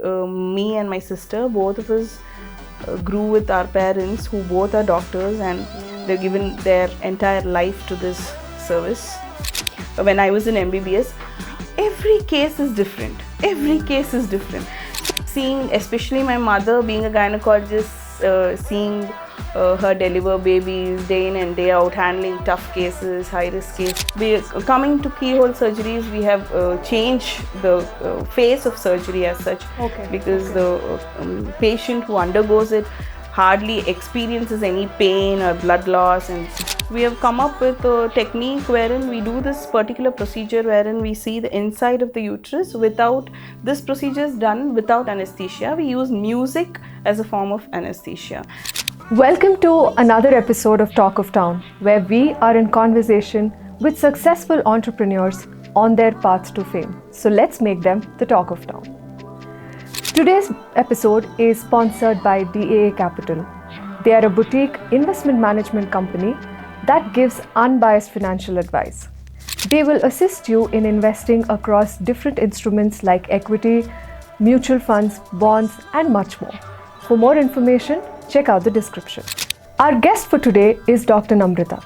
Me and my sister, both of us grew with our parents who both are doctors, and they've given their entire life to this service. When I was in MBBS, every case is different. Every case is different. Seeing, especially my mother being a gynecologist, seeing her deliver babies day in and day out, handling tough cases, high-risk cases. Coming to keyhole surgeries, we have changed the face of surgery as such, because the patient who undergoes it hardly experiences any pain or blood loss, and we have come up with a technique wherein we do this particular procedure wherein we see the inside of the uterus. This procedure is done without anesthesia. We use music as a form of anesthesia. Welcome to another episode of Talk of Town, where we are in conversation with successful entrepreneurs on their path to fame. So let's make them the talk of town. Today's episode is sponsored by DAA Capital. They are a boutique investment management company that gives unbiased financial advice. They will assist you in investing across different instruments like equity, mutual funds, bonds, and much more. For more information, check out the description. Our guest for today is Dr. Namratha.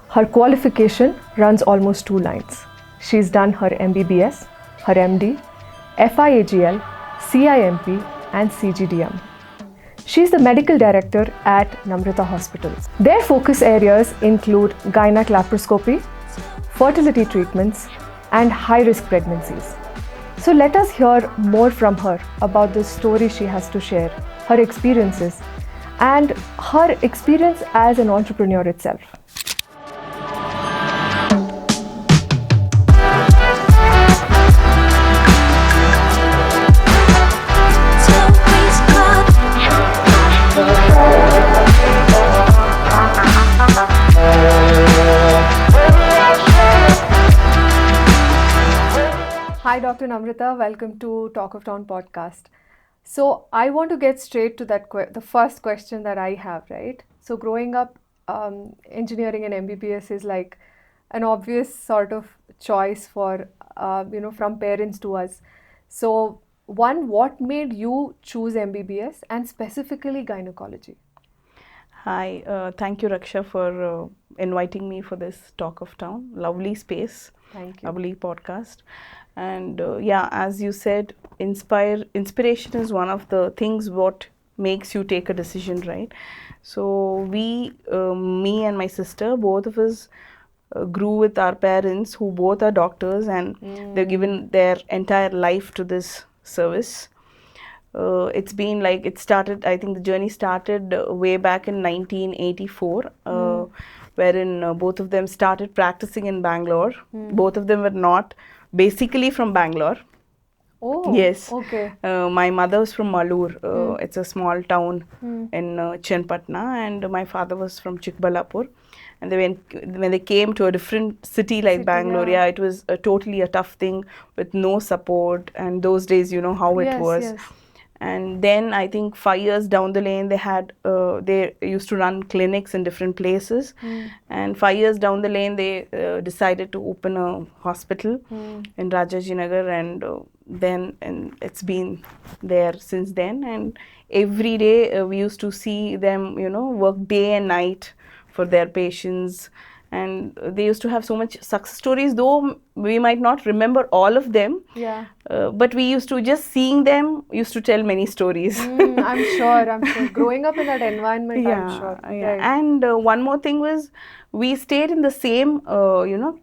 Her qualification runs almost 2 lines. She's done her MBBS, her MD, FIAGL, CIMP, and CGDM. She's the medical director at Namratha Hospitals. Their focus areas include gynec laparoscopy, fertility treatments, and high-risk pregnancies. So let us hear more from her about the story she has to share, her experiences, and her experience as an entrepreneur itself. Hi, Dr. Namratha. Welcome to Talk of Town podcast. So I want to get straight to the first question that I have, right? So growing up, engineering and MBBS is like an obvious sort of choice for, from parents to us. So what made you choose MBBS and specifically gynecology? Hi, thank you, Raksha, for inviting me for this Talk of Town. Lovely space. Thank you. Lovely podcast. And as you said, inspiration is one of the things what makes you take a decision, right? So me and my sister, both of us grew with our parents who both are doctors, and they've given their entire life to this service. It's been like, I think the journey started way back in 1984, wherein both of them started practicing in Bangalore. Both of them were not basically from Bangalore. Oh, yes. Okay. My mother was from Malur. It's a small town in Chenpatna, and my father was from Chikbalapur. And when they came to a different city like Bangalore, it was totally a tough thing with no support. And those days, you know how it was. Yes. And then I think 5 years down the lane, they used to run clinics in different places. And 5 years down the lane, they decided to open a hospital in Rajajinagar, and it's been there since then. And every day we used to see them, work day and night for their patients. And they used to have so much success stories, though we might not remember all of them. Yeah. But we used to, just seeing them, used to tell many stories. I'm sure. Growing up in that environment, I'm sure. Yeah. Right. And one more thing was, we stayed in the same,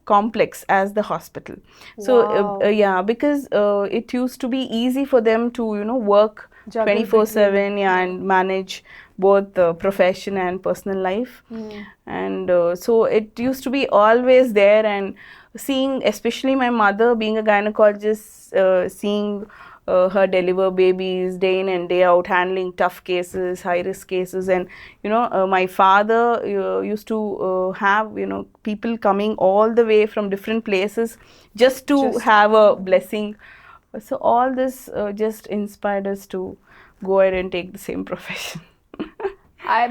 complex as the hospital. So, Wow. because it used to be easy for them to, work 24/7, and manage both the profession and personal life. And so it used to be always there, and seeing, especially my mother being a gynecologist, seeing her deliver babies day in and day out, handling tough cases, high-risk cases. And my father used to have people coming all the way from different places just to have a blessing. So all this just inspired us to go ahead and take the same profession.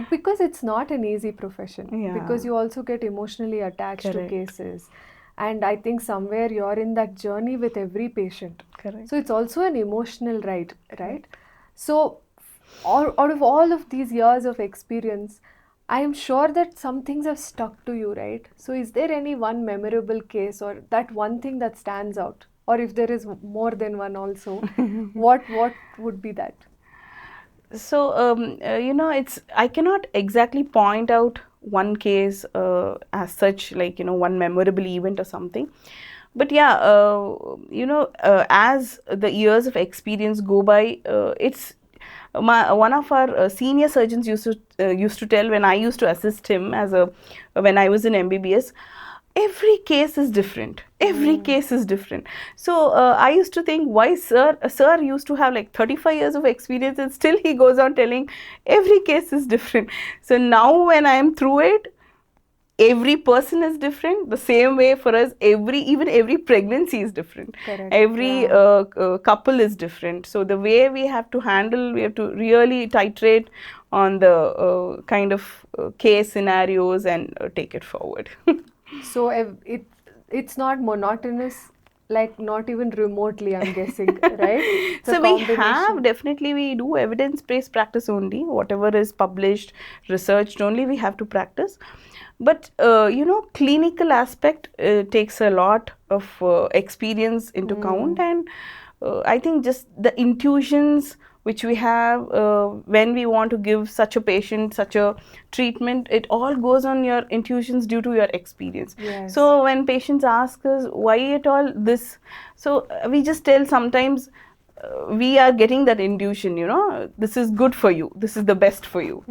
Because it's not an easy profession. Yeah. Because you also get emotionally attached to cases. And I think somewhere you're in that journey with every patient. Correct. So it's also an emotional ride, right? So out of all of these years of experience, I am sure that some things have stuck to you, right? So is there any one memorable case or that one thing that stands out? Or if there is more than one also, what would be that? So, it's, I cannot exactly point out one case as such, like, one memorable event or something. But yeah, as the years of experience go by, it's one of our senior surgeons used to tell, when I used to assist him when I was in MBBS, every case is different. Every case is different. So I used to think, why sir used to have like 35 years of experience and still he goes on telling every case is different. So now when I am through it, every person is different. The same way for us, even every pregnancy is different. Correct. Every couple is different. So the way we have to really titrate on the kind of case scenarios and take it forward. So it's not monotonous, like not even remotely, I'm guessing, right? It's a So we combination. definitely we do evidence-based practice only. Whatever is published, researched only, we have to practice. But clinical aspect takes a lot of experience into count, and I think just the intuitions which we have when we want to give such a patient such a treatment, it all goes on your intuitions due to your experience. Yes. So when patients ask us why at all this, so we just tell sometimes we are getting that intuition, this is good for you, this is the best for you.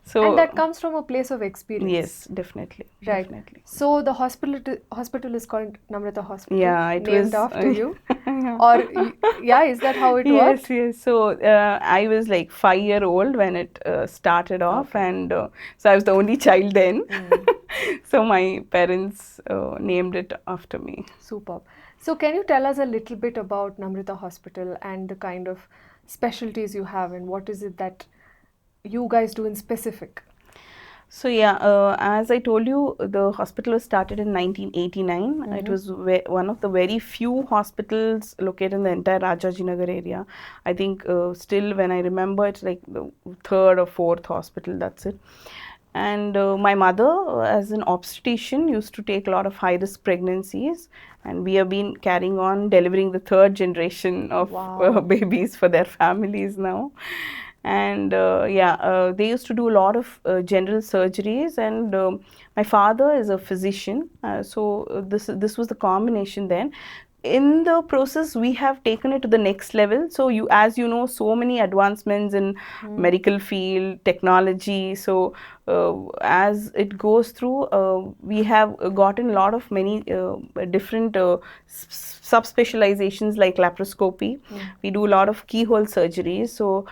So And that comes from a place of experience. yes, definitely. Right. Definitely. So the hospital is called Namratha Hospital. Yeah, it named was after you. Yeah. Or yeah, is that how it Yes, works? yes. So I was like 5-year-old when it started off, Okay. and so I was the only child then. So my parents named it after me. Superb. So can you tell us a little bit about Namratha Hospital and the kind of specialties you have, and what is it that you guys do in specific? So yeah, as I told you, the hospital was started in 1989. It was one of the very few hospitals located in the entire Rajajinagar area. I think still when I remember, it's like the third or fourth hospital, that's it. And my mother, as an obstetrician, used to take a lot of high-risk pregnancies, and we have been carrying on delivering the third generation of Wow. babies for their families now. And they used to do a lot of general surgeries, and my father is a physician, so this was the combination then. In the process, we have taken it to the next level. So as you know, so many advancements in medical field, technology. So as it goes through, we have gotten a lot of many different subspecializations like laparoscopy. We do a lot of keyhole surgeries. So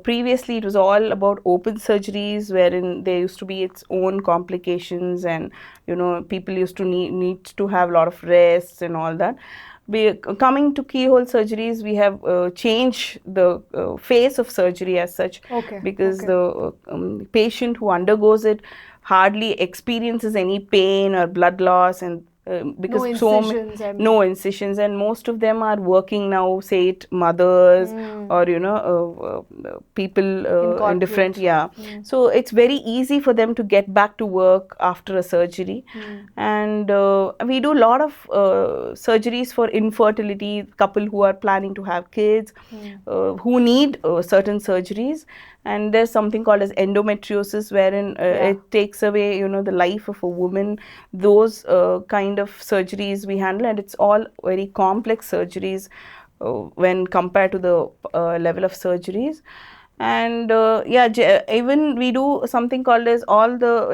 previously it was all about open surgeries, wherein there used to be its own complications, and people used to need to have a lot of rests and all that. Coming to keyhole surgeries, we have changed the phase of surgery as such. Okay. Because the patient who undergoes it hardly experiences any pain or blood loss, and because no incisions, and most of them are working now, say it mothers or people in different, so it's very easy for them to get back to work after a surgery. And we do a lot of surgeries for infertility, couple who are planning to have kids, who need certain surgeries. And there's something called as endometriosis, wherein it takes away the life of a woman. Those kind of surgeries we handle, and it's all very complex surgeries when compared to the level of surgeries. And even we do something called as all the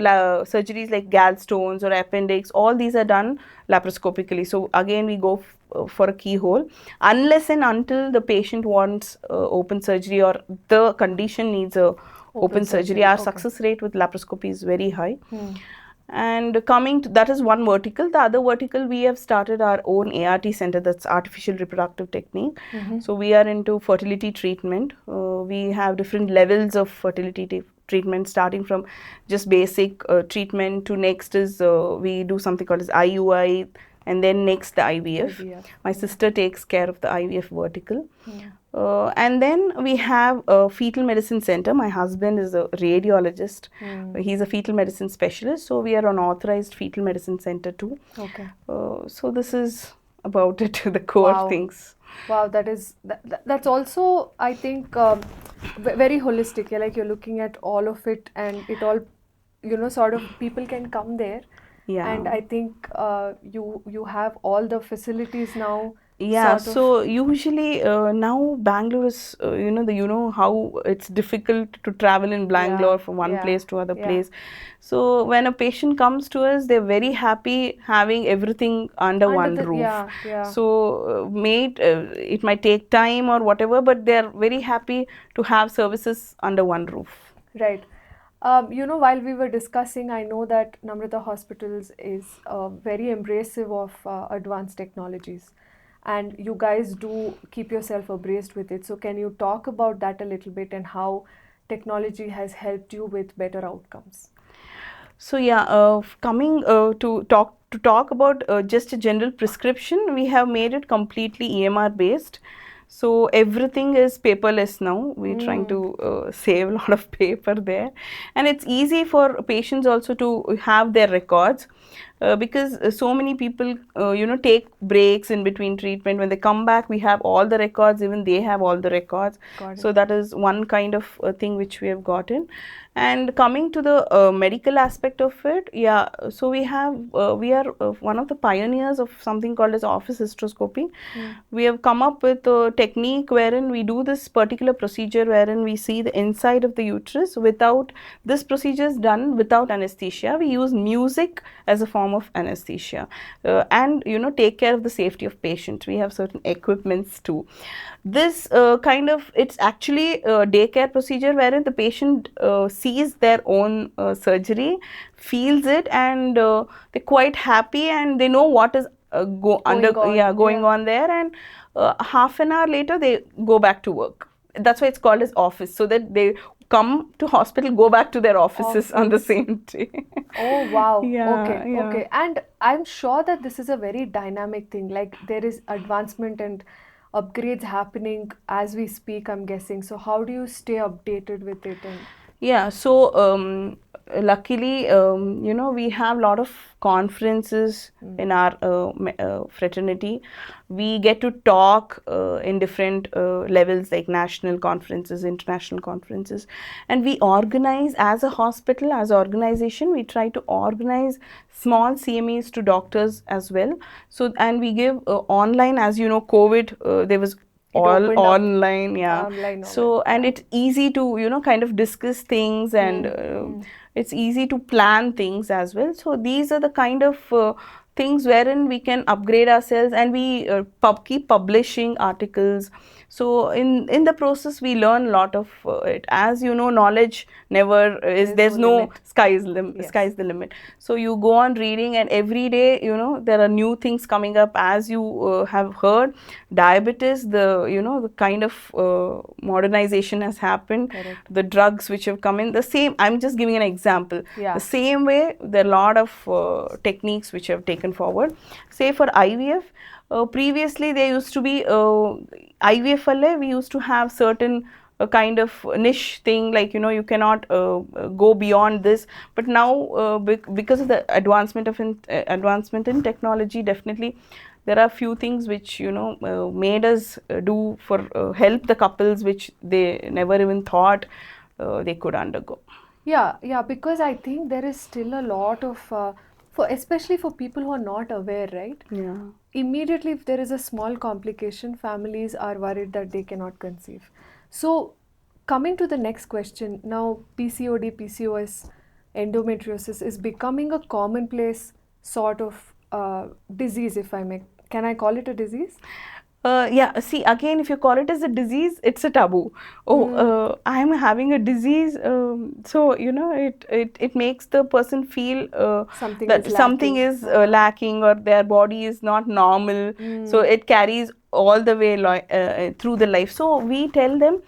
surgeries like gallstones or appendix. All these are done laparoscopically. So again, we go for a keyhole, unless and until the patient wants open surgery or the condition needs a open surgery. Our success rate with laparoscopy is very high. And coming to that is one vertical. The other vertical, we have started our own ART center, that's artificial reproductive technique. So we are into fertility treatment. We have different levels of fertility treatment, starting from just basic treatment to next is we do something called as IUI, and then next the IVF. IVF. My sister takes care of the IVF vertical. And then we have a fetal medicine center. My husband is a radiologist. He's a fetal medicine specialist. So we are an authorized fetal medicine center too. Okay. So this is about it, the core Wow. things. Wow, that's also, I think, very holistic. Yeah, like you're looking at all of it, and it all, sort of people can come there. Yeah. And I think you have all the facilities now. Yeah, sort of. so usually now Bangalore is, you know how it's difficult to travel in Bangalore from one place to other place. So when a patient comes to us, they're very happy having everything under one roof. So it might take time or whatever, but they're very happy to have services under one roof. Right. While we were discussing, I know that Namratha Hospitals is very embracive of advanced technologies, and you guys do keep yourself abreast with it. So can you talk about that a little bit, and how technology has helped you with better outcomes? So yeah, coming to talk about just a general prescription, we have made it completely EMR based. So everything is paperless now. We're trying to save a lot of paper there, and it's easy for patients also to have their records. Because so many people take breaks in between treatment. When they come back, we have all the records, even they have all the records. So that is one kind of thing which we have gotten. And coming to the medical aspect of it, yeah, so we are one of the pioneers of something called as office hysteroscopy. We have come up with a technique wherein we do this particular procedure wherein we see the inside of the uterus. Without this procedure is done without anesthesia. We use music as a form of anesthesia, and take care of the safety of patients. We have certain equipments too. This it's actually a daycare procedure wherein the patient sees their own surgery, feels it, and they're quite happy, and they know what is going on there, and half an hour later they go back to work. That's why it's called as office, so that they come to hospital, go back to their offices on the same day. Oh wow. Okay. And I'm sure that this is a very dynamic thing. Like there is advancement and upgrades happening as we speak, I'm guessing. So how do you stay updated with it? Yeah, so luckily, we have a lot of conferences in our fraternity. We get to talk in different levels, like national conferences, international conferences, and we organize as a hospital, as an organization. We try to organize small CMEs to doctors as well. So, and we give online, as you know, COVID, there was all online, so and it's easy to kind of discuss things, and it's easy to plan things as well. So these are the kind of things wherein we can upgrade ourselves, and we keep publishing articles. So in the process we learn a lot of it. As you know, knowledge never is, there's no sky's the limit. So you go on reading, and every day there are new things coming up. As you have heard, diabetes, the kind of modernization has happened. The drugs which have come in, the same, I'm just giving an example. The same way, there are a lot of techniques which have taken forward. Say for IVF, previously there used to be IVF, we used to have certain kind of niche thing, like you cannot go beyond this. But now because of the advancement in technology, definitely there are few things which made us do for help the couples, which they never even thought they could undergo. Yeah, because I think there is still a lot of especially for people who are not aware, right? Yeah. Immediately, if there is a small complication, families are worried that they cannot conceive. So, coming to the next question, now PCOD, PCOS, endometriosis is becoming a commonplace sort of disease, if I may. Can I call it a disease? Yeah, see, again, if you call it as a disease, it's a taboo. I'm having a disease, so it makes the person feel something that something is lacking, or their body is not normal. So it carries all the way through the life. So we tell them,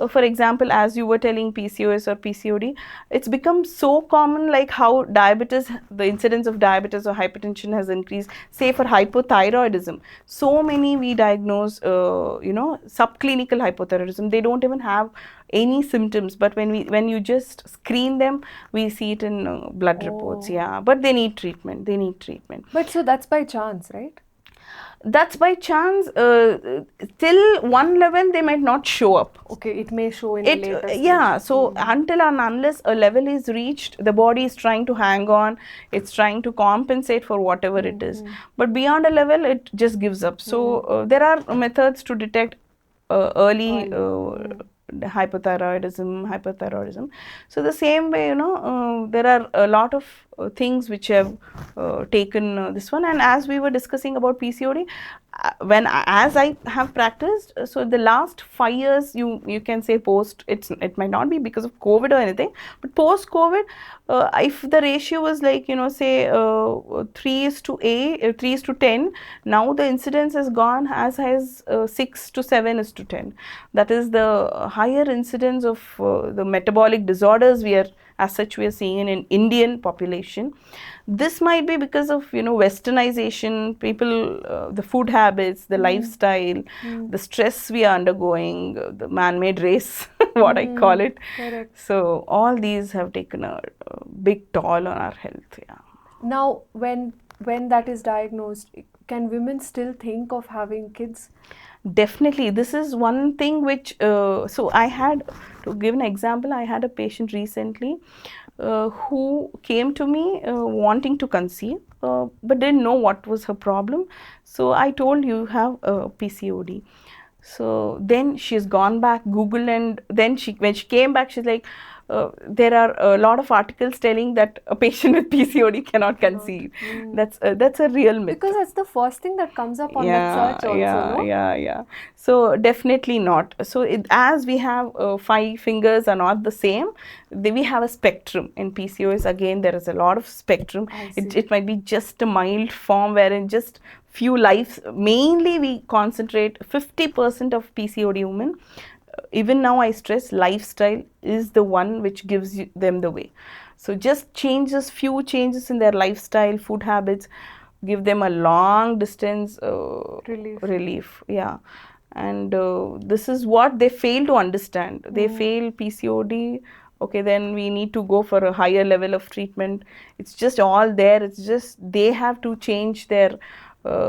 for example, as you were telling PCOS or PCOD, it's become so common, like how diabetes, the incidence of diabetes or hypertension has increased. Say for hypothyroidism, so many we diagnose subclinical hypothyroidism. They don't even have any symptoms, but when you just screen them, we see it in blood reports. Yeah, but they need treatment. But so that's by chance, right? That's by chance. Till one level they might not show up. Okay, it may show in a later stage. Yeah, so until and unless a level is reached, the body is trying to hang on, it's trying to compensate for whatever it is. But beyond a level, it just gives up. So there are methods to detect early hypothyroidism. So the same way, there are a lot of things which have taken this one. And as we were discussing about PCOD, as I have practiced, so the last 5 years, you can say post, it might not be because of COVID or anything, but post COVID, if the ratio was like, say 3:8, 3:10, now the incidence has gone as high as 6:7:10. That is the higher incidence of the metabolic disorders we are seeing in Indian population. This might be because of westernization, people, the food habits, the lifestyle, the stress we are undergoing, the man-made race, what I call it. Correct. So all these have taken a big toll on our health. Yeah. Now, when that is diagnosed, can women still think of having kids? Definitely. This is one thing which, so I had, to give an example, I had a patient recently who came to me wanting to conceive, but didn't know what was her problem. So I told, you have PCOD. So then she's gone back, Google, and then when she came back, she's like, there are a lot of articles telling that a patient with PCOD cannot conceive. That's a real myth. Because that's the first thing that comes up on that search also, no? Yeah. So definitely not. So as we have 5 fingers are not the same, we have a spectrum. In PCOS, again, there is a lot of spectrum. It might be just a mild form wherein just few lives, mainly we concentrate 50% of PCOD women. Even now I stress, lifestyle is the one which gives them the way. So just few changes in their lifestyle, food habits, give them a long distance relief. Yeah. And this is what they fail to understand. They fail PCOD. Okay, then we need to go for a higher level of treatment. It's just all there. It's just they have to change their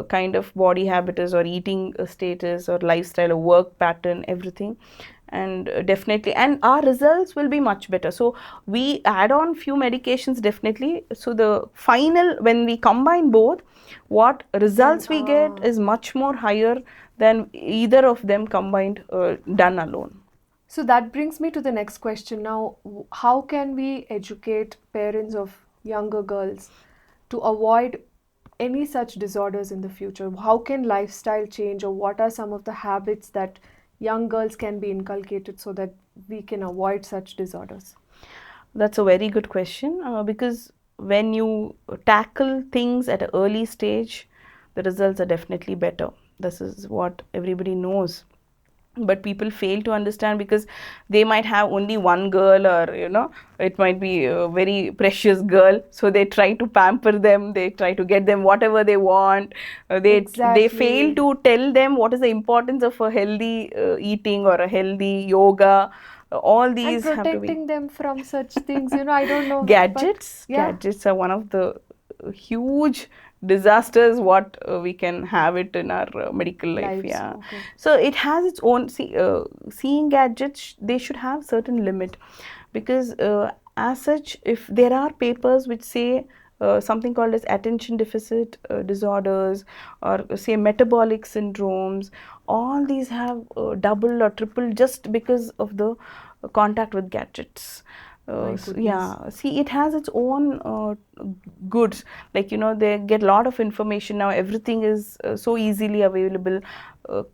kind of body habits or eating status or lifestyle or work pattern, everything. And definitely, and our results will be much better. So we add on few medications, definitely. So the final, when we combine both, what results we get is much more higher than either of them combined, done alone. So that brings me to the next question. Now, how can we educate parents of younger girls to avoid any such disorders in the future? How can lifestyle change, or what are some of the habits that young girls can be inculcated so that we can avoid such disorders? That's a very good question, because when you tackle things at an early stage, the results are definitely better. This is what everybody knows. But people fail to understand, because they might have only one girl, or it might be a very precious girl, so they try to pamper them, they try to get them whatever they want. They fail to tell them what is the importance of a healthy eating or a healthy yoga. All these and protecting them from such things, I don't know. Gadgets are one of the huge disasters what we can have it in our medical life. Yeah. Okay. So it has its own, seeing gadgets, they should have certain limit, because as such, if there are papers which say something called as attention deficit disorders, or say metabolic syndromes, all these have double or triple just because of the contact with gadgets. See, it has its own goods, like they get a lot of information now. Everything is so easily available.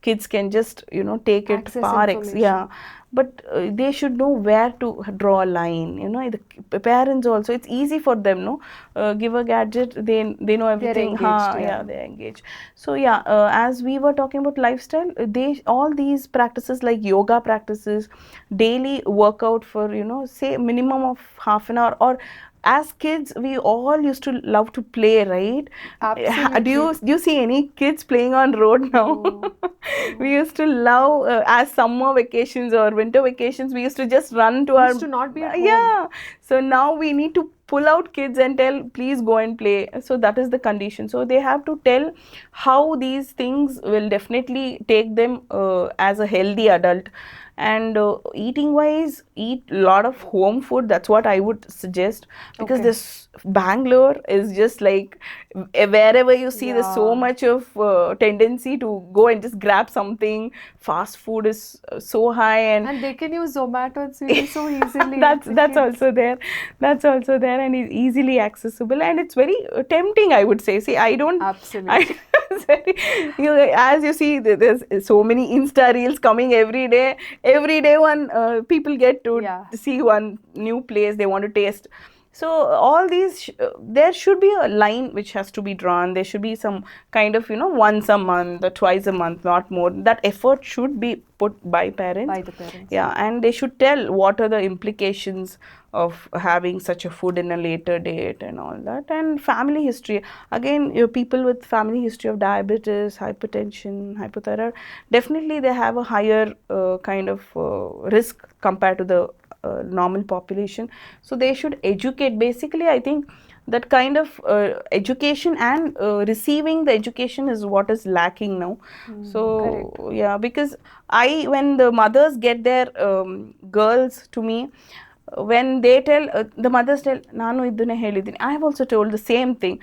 Kids can just take it par excellence. Yeah, but they should know where to draw a line. The parents also, it's easy for them, no, give a gadget, they know everything. engaged, Yeah, they're engaged. So yeah, as we were talking about lifestyle, they all these practices like yoga practices, daily workout for, say minimum of half an hour, or as kids we all used to love to play, right? Absolutely. Do you see any kids playing on road now? No. We used to love, as summer vacations or winter vacations, we used to just run to We our used to not be at home. Yeah, so now we need to pull out kids and tell, please go and play. So that is the condition. So they have to tell how these things will definitely take them as a healthy adult. And eating wise, eat a lot of home food. That's what I would suggest, because Okay. this Bangalore is just like, wherever you see, there's so Yeah. much of tendency to go and just grab something. Fast food is so high, And they can use Zomato and Swiggy so easily. that's The that's kids. also there. That's also there, and is easily accessible, and it's very tempting, I would say. See, I don't. Absolutely. It's very, as you see, there's so many Insta reels coming every day. Every day, people get to Yeah. see one new place they want to taste. So all these, there should be a line which has to be drawn. There should be some kind of, once a month or twice a month, not more. That effort should be put by parents. By the parents. Yeah, and they should tell what are the implications of having such a food in a later date and all that. And family history. Again, people with family history of diabetes, hypertension, hypothyroid, definitely they have a higher kind of risk compared to the normal population. So they should educate. Basically, I think that kind of education and receiving the education is what is lacking now. So correct. yeah, because when the mothers get their girls to me, when they tell, the mothers tell, nanu idune helidini, I have also told the same thing.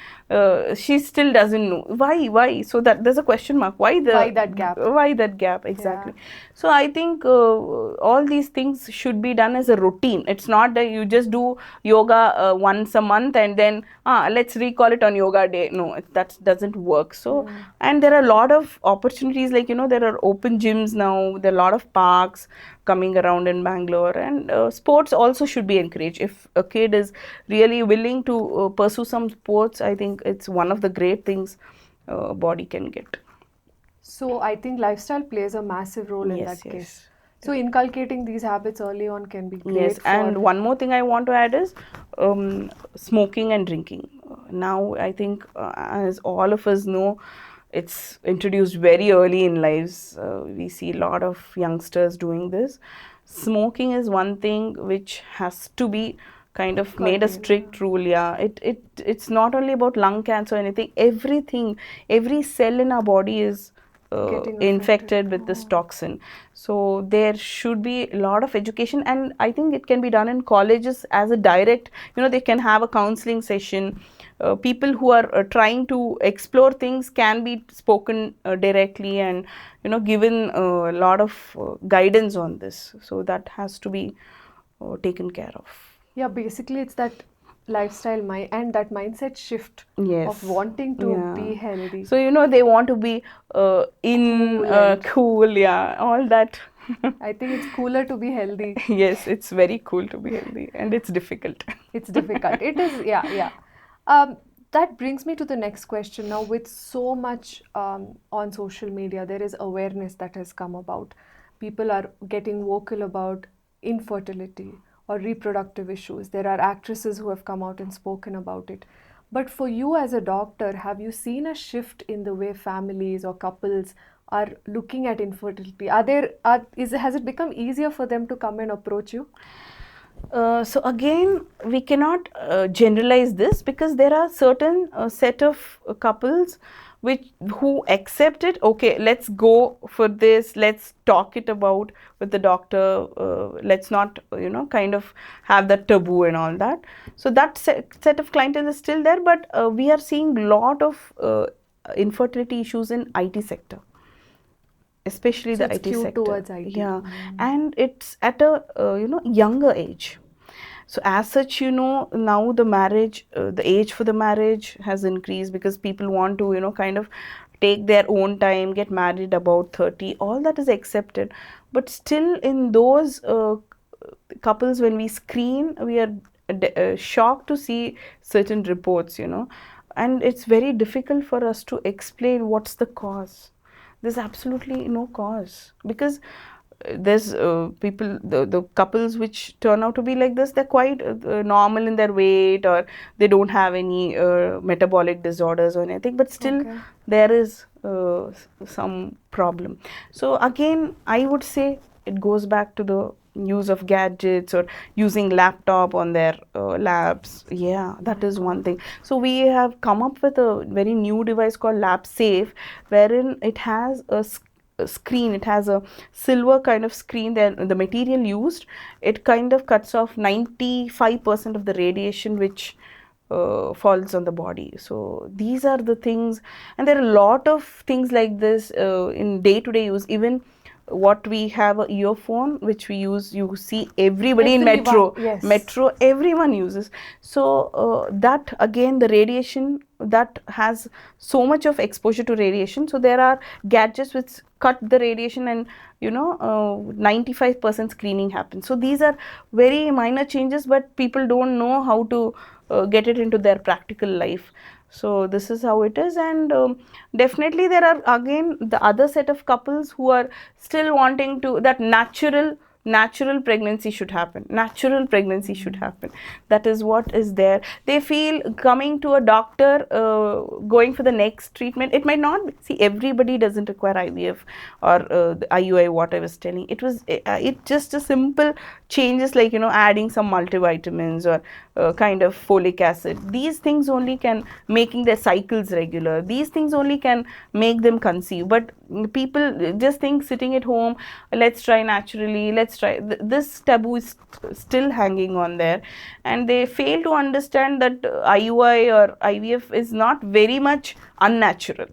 She still doesn't know why. So that there's a question mark. Why that gap? Exactly. Yeah. So I think all these things should be done as a routine. It's not that you just do yoga once a month and then let's recall it on yoga day. No, that doesn't work. So and there are a lot of opportunities, like there are open gyms now, there are a lot of parks coming around in Bangalore, and sports also should be encouraged. If a kid is really willing to pursue some sports, I think it's one of the great things body can get. So I think lifestyle plays a massive role in that case. So inculcating these habits early on can be great. Yes, and one more thing I want to add is smoking and drinking. Now I think, as all of us know, it's introduced very early in lives. We see a lot of youngsters doing this. Smoking is one thing which has to be kind of made a strict rule. Yeah, it's not only about lung cancer or anything. Every cell in our body is infected with this toxin. So there should be a lot of education, and I think it can be done in colleges as a direct, they can have a counseling session. People who are trying to explore things can be spoken directly, and given a lot of guidance on this. So that has to be taken care of. Yeah, basically it's that lifestyle and that mindset shift of wanting to be healthy. So they want to be cool, yeah, all that. I think it's cooler to be healthy. Yes, it's very cool to be healthy, and it's difficult. It's difficult. It is, yeah. That brings me to the next question. Now, with so much on social media, there is awareness that has come about. People are getting vocal about infertility or reproductive issues. There are actresses who have come out and spoken about it. But for you as a doctor, have you seen a shift in the way families or couples are looking at infertility? Has it become easier for them to come and approach you? So again, we cannot generalize this, because there are certain set of couples who accept it. Okay, let's go for this, let's talk it about with the doctor, let's not kind of have that taboo and all that. So that set of clientele is still there, but we are seeing a lot of infertility issues in IT sector, especially so the IT sector. Towards IT. Yeah, and it's at a younger age. So as such, now the marriage, the age for the marriage has increased, because people want to kind of take their own time, get married about 30. All that is accepted, but still in those couples, when we screen, we are shocked to see certain reports, and it's very difficult for us to explain what's the cause. There's absolutely no cause, because there's the couples which turn out to be like this, they're quite normal in their weight, or they don't have any metabolic disorders or anything, but still there is some problem. So again, I would say it goes back to the use of gadgets or using laptop on their labs. Yeah, that is one thing. So we have come up with a very new device called Lab Safe, wherein it has a screen. It has a silver kind of screen. Then the material used, it kind of cuts off 95% of the radiation which falls on the body. So these are the things, and there are a lot of things like this in day-to-day use. Even what we have a earphone which we use, you see everybody in metro, everyone uses. So that again, the radiation, that has so much of exposure to radiation. So there are gadgets which cut the radiation, and 95% screening happens. So these are very minor changes, but people don't know how to get it into their practical life. So this is how it is. And definitely there are again the other set of couples who are still wanting to, that natural pregnancy should happen. Natural pregnancy should happen. That is what is there. They feel coming to a doctor, going for the next treatment. It might not be, see, everybody doesn't require IVF or the IUI, what I was telling. It just a simple changes, like adding some multivitamins or kind of folic acid. These things only can making their cycles regular. These things only can make them conceive. But people just think sitting at home, let's try naturally, let's try. This taboo is still hanging on there, and they fail to understand that IUI or IVF is not very much unnatural.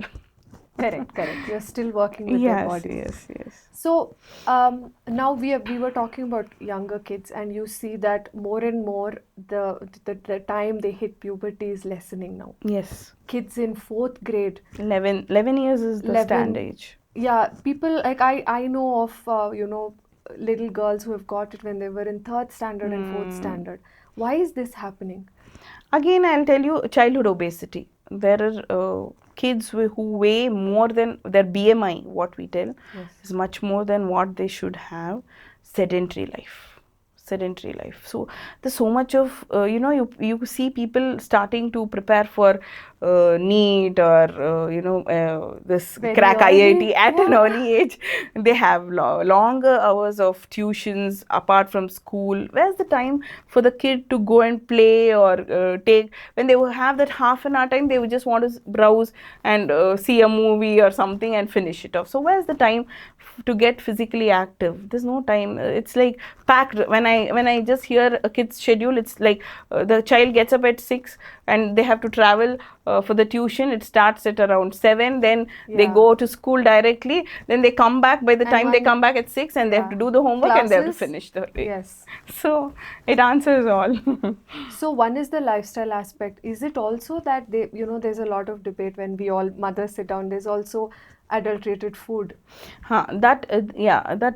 Correct. You're still working with their body. Yes. So now we were talking about younger kids, and you see that more and more the time they hit puberty is lessening now. Yes. Kids in 4th grade. 11 years is the standard age. Yeah, people like I know of little girls who have got it when they were in 3rd standard and 4th standard. Why is this happening? Again, I'll tell you, childhood obesity. There are kids who weigh more than their BMI, what we tell, is much more than what they should have. Sedentary life. So there's so much of you see people starting to prepare for NEET or this very crack early. IIT at an early age. They have longer hours of tuitions apart from school. Where's the time for the kid to go and play or take? When they will have that half an hour time, they would just want to browse and see a movie or something and finish it off. So where's the time to get physically active? There's no time. It's like packed. When I just hear a kid's schedule, it's like the child gets up at 6 and they have to travel for the tuition. It starts at around 7, then they go to school directly, then they come back. By the time they come back at 6, and they have to do the homework, and they have to finish the day. Yes. So it answers all. So one is the lifestyle aspect. Is it also that there's a lot of debate when we all mothers sit down, there's also adulterated food? That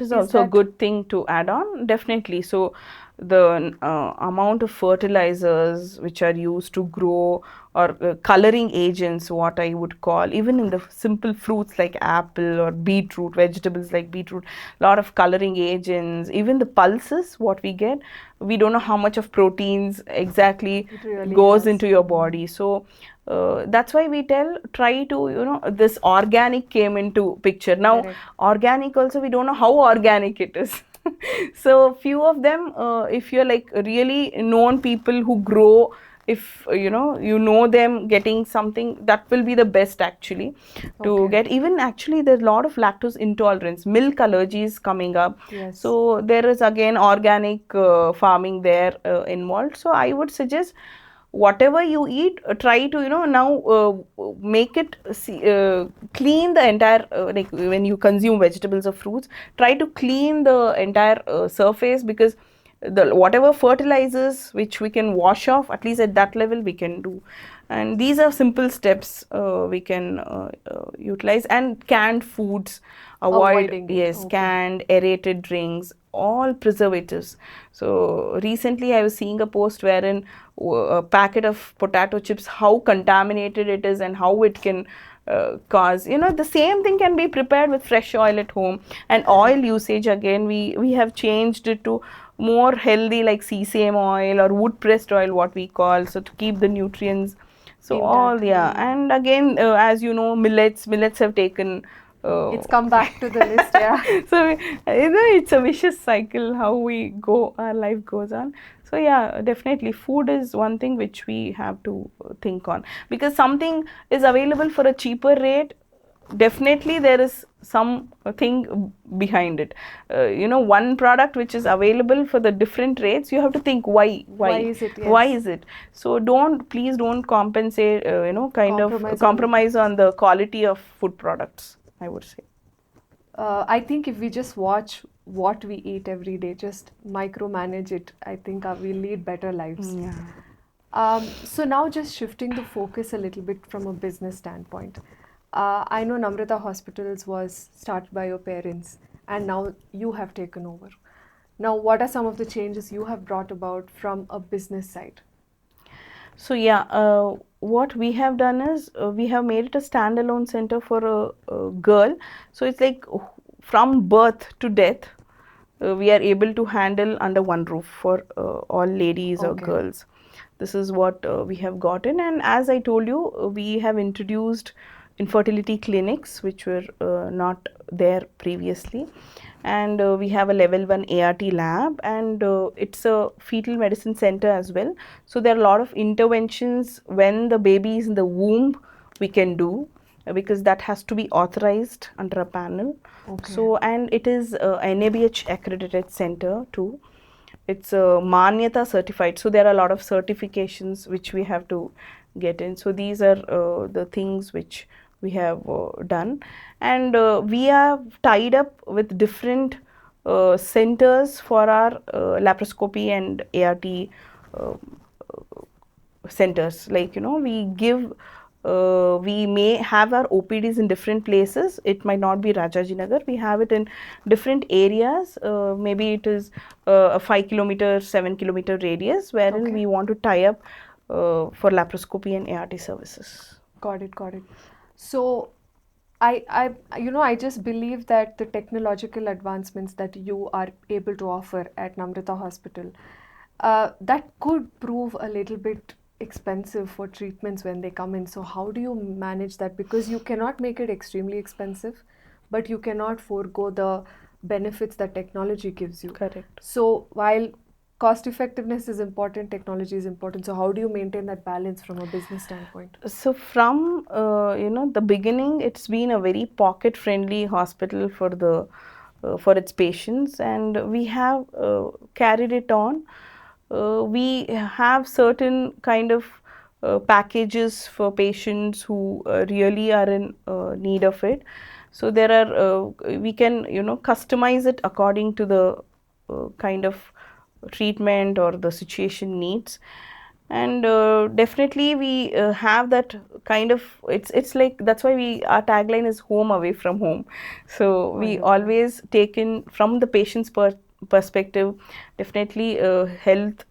is also a good thing to add on, definitely. So the amount of fertilizers which are used to grow, or coloring agents, what I would call, even in the simple fruits like apple or beetroot, vegetables like beetroot, a lot of coloring agents. Even the pulses what we get, we don't know how much of proteins exactly goes into your body. So that's why we try to, this organic came into picture. Now organic also, we don't know how organic it is. So few of them, if you're like really known people who grow, if you know them getting something, that will be the best actually to get. Even actually there's a lot of lactose intolerance, milk allergies coming up. So there is again organic farming there involved. So I would suggest, whatever you eat, try to now make it clean the entire like when you consume vegetables or fruits, try to clean the entire surface, because the whatever fertilizers which we can wash off, at least at that level we can do. And these are simple steps we can utilize. And canned foods, avoid. Avoiding it. Yes, Okay. canned aerated drinks, all preservatives. So recently I was seeing a post wherein a packet of potato chips, how contaminated it is and how it can cause, the same thing can be prepared with fresh oil at home. And oil usage, again, we have changed it to more healthy, like sesame oil or wood pressed oil, what we call, so to keep the nutrients. So Intact. all, yeah. And again, as you know, millets have taken It's come back to the list, yeah. so it's a vicious cycle how we go, our life goes on. So yeah, definitely food is one thing which we have to think on, because something is available for a cheaper rate, definitely there is some thing behind it. One product which is available for the different rates, you have to think why is it? Yes. Why is it? So please don't compensate, compromise on the quality of food products, I would say. I think if we just watch what we eat every day, just micromanage it, I think we'll lead better lives. Yeah. So now just shifting the focus a little bit from a business standpoint. I know Namratha Hospitals was started by your parents and now you have taken over. Now, what are some of the changes you have brought about from a business side? So yeah, what we have done is we have made it a standalone center for a girl. So it's like from birth to death, we are able to handle under one roof for all ladies or Okay. girls. This is what we have gotten. And as I told you, we have introduced infertility clinics which were not there previously. And we have a level 1 ART lab, and it's a fetal medicine center as well. So there are a lot of interventions when the baby is in the womb we can do, because that has to be authorized under a panel. Okay. So, and it is NABH accredited center too. It's Manyata certified. So there are a lot of certifications which we have to get in. So these are the things which we have done. And we have tied up with different centers for our laparoscopy and ART centers. Like, we may have our OPDs in different places. It might not be Rajajinagar. We have it in different areas. Maybe it is a 5 kilometer, 7 kilometer radius wherein Okay. we want to tie up for laparoscopy and ART services. Got it. So, I just believe that the technological advancements that you are able to offer at Namratha Hospital, that could prove a little bit expensive for treatments when they come in. So how do you manage that? Because you cannot make it extremely expensive, but you cannot forego the benefits that technology gives you. Correct. So while cost effectiveness is important, technology is important. So how do you maintain that balance from a business standpoint? So from the beginning, it's been a very pocket friendly hospital for its patients, and we have carried it on. We have certain kind of packages for patients who really are in need of it. So there are we can customize it according to the kind of treatment or the situation needs. And definitely we have that kind of, it's like, that's why our tagline is home away from home. So we Wonderful. always take in from the patient's perspective. Definitely health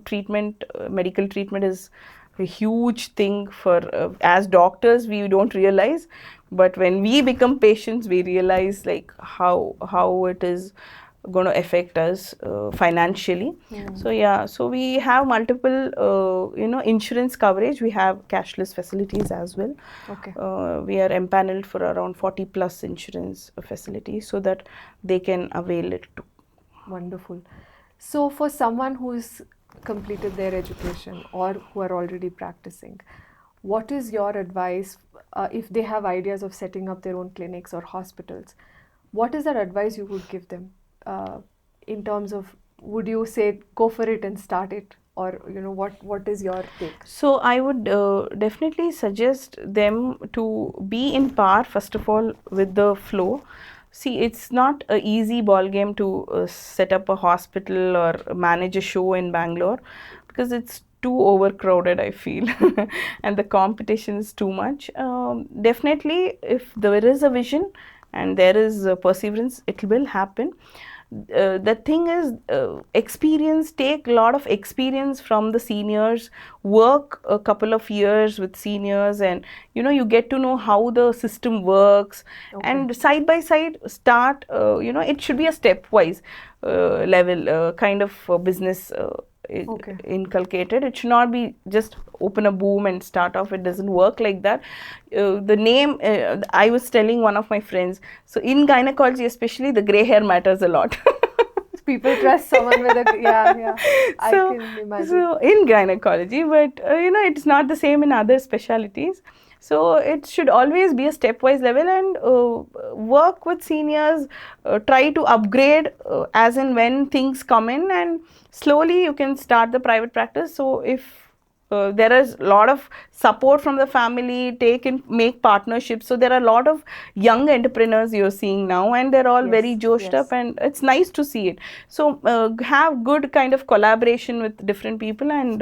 treatment, medical treatment is a huge thing for as doctors we don't realize, but when we become patients we realize like how it is going to affect us financially. So yeah, so we have multiple insurance coverage. We have cashless facilities as well. Okay. We are empaneled for around 40 plus insurance facilities so that they can avail it too. Wonderful. So for someone who's completed their education or who are already practicing, what is your advice if they have ideas of setting up their own clinics or hospitals? What is that advice you would give them in terms of, would you say go for it and start it, or what is your take? So I would definitely suggest them to be in par first of all with the flow. see, it's not a easy ball game to set up a hospital or manage a show in Bangalore, because it's too overcrowded, I feel, and the competition is too much. Definitely, if there is a vision and there is perseverance, it will happen. The thing is, experience, take a lot of experience from the seniors, work a couple of years with seniors, and you get to know how the system works. Okay. And side by side start, it should be a stepwise level kind of business Okay. inculcated. It should not be just open a boom and start off. It doesn't work like that. The name, I was telling one of my friends, so in gynecology especially, the gray hair matters a lot. People trust someone with a, yeah, I So, can imagine. so in gynecology, but it's not the same in other specialties. So it should always be a stepwise level, and work with seniors, try to upgrade as and when things come in, and slowly you can start the private practice. So if there is a lot of support from the family, make partnerships. So there are a lot of young entrepreneurs you're seeing now, and they're all very joshed up, and it's nice to see it. So have good kind of collaboration with different people, and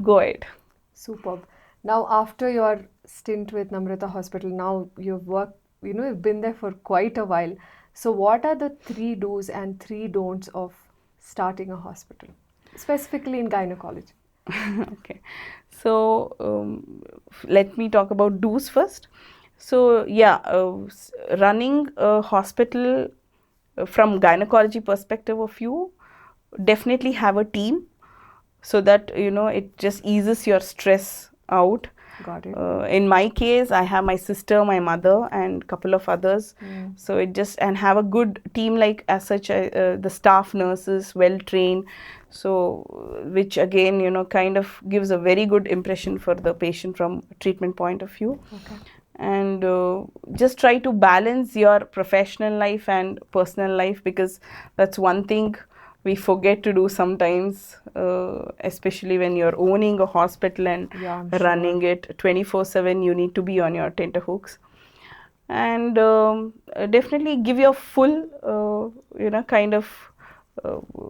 go ahead. Superb. Now, after your stint with Namratha Hospital, now you've worked, you've been there for quite a while. So what are the 3 do's and 3 don'ts of starting a hospital, specifically in gynecology? Okay, so let me talk about do's first. So yeah, running a hospital from gynecology perspective of view, definitely have a team, so that it just eases your stress out. Got it. In my case, I have my sister, my mother, and couple of others. So it just, and have a good team, like as such, the staff nurses well trained, so which again kind of gives a very good impression for the patient from treatment point of view. Okay. And just try to balance your professional life and personal life, because that's one thing we forget to do sometimes, especially when you're owning a hospital and running it 24/7. You need to be on your tenterhooks, and definitely give your full kind of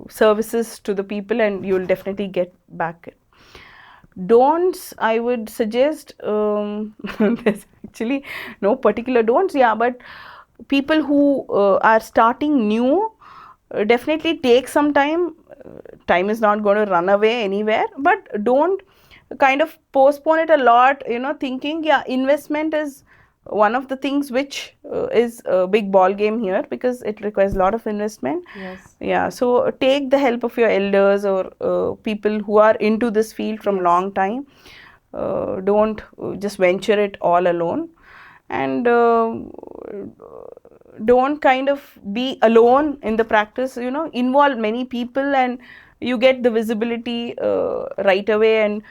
services to the people, and you'll definitely get back it. Don'ts, I would suggest, there's actually no particular don'ts, but people who are starting new, definitely take some time. Time is not going to run away anywhere, but don't kind of postpone it a lot, thinking investment is one of the things which is a big ball game here, because it requires a lot of investment. So take the help of your elders, or people who are into this field from long time. Don't just venture it all alone, and don't kind of be alone in the practice. Involve many people, and you get the visibility right away, and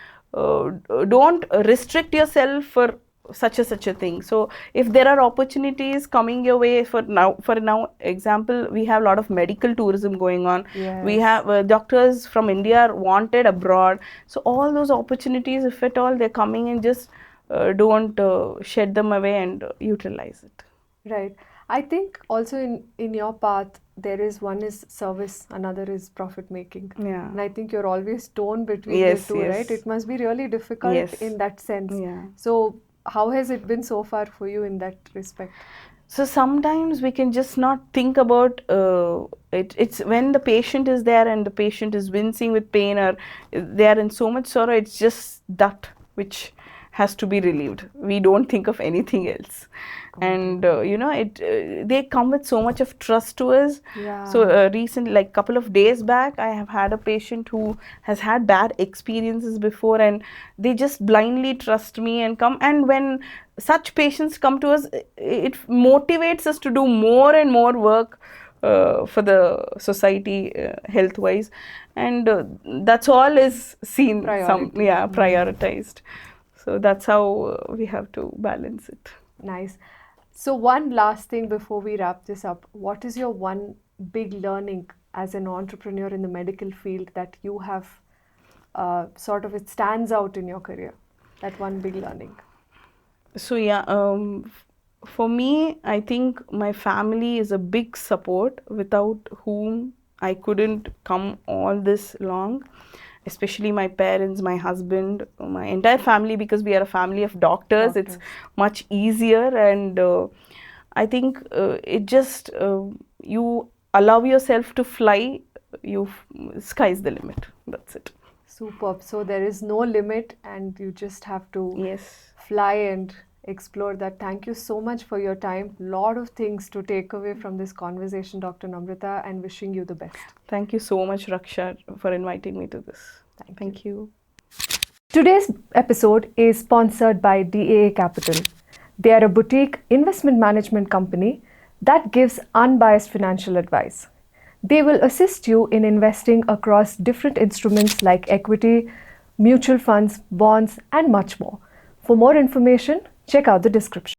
don't restrict yourself for such a thing. So if there are opportunities coming your way, for now example, we have a lot of medical tourism going on. We have doctors from India are wanted abroad. So all those opportunities, if at all they're coming in, just don't shed them away, and utilize it. Right. I think also in your path, there is one is service, another is profit making. And I think you're always torn between the two, right? It must be really difficult in that sense. So how has it been so far for you in that respect? So sometimes we can just not think about it. It's when the patient is there and the patient is wincing with pain, or they are in so much sorrow, it's just that which has to be relieved. We don't think of anything else. And they come with so much of trust to us. So recently, like couple of days back, I have had a patient who has had bad experiences before, and they just blindly trust me and come. And when such patients come to us, it motivates us to do more and more work for the society, health wise, and that's all is seen. Prioritized. So that's how we have to balance it. Nice. So one last thing before we wrap this up, what is your one big learning as an entrepreneur in the medical field that you have it stands out in your career? That one big learning. So For me, I think my family is a big support without whom I couldn't come all this long. Especially my parents, my husband, my entire family, because we are a family of doctors. It's much easier, and I think it just you allow yourself to fly. You sky's the limit. That's it. Superb. So there is no limit, and you just have to Yes. fly and explore that. Thank you so much for your time. Lot of things to take away from this conversation, Dr. Namratha, and wishing you the best. Thank you so much, Raksha, for inviting me to this. Thank you. Today's episode is sponsored by DAA Capital. They are a boutique investment management company that gives unbiased financial advice. They will assist you in investing across different instruments like equity, mutual funds, bonds, and much more. For more information, check out the description.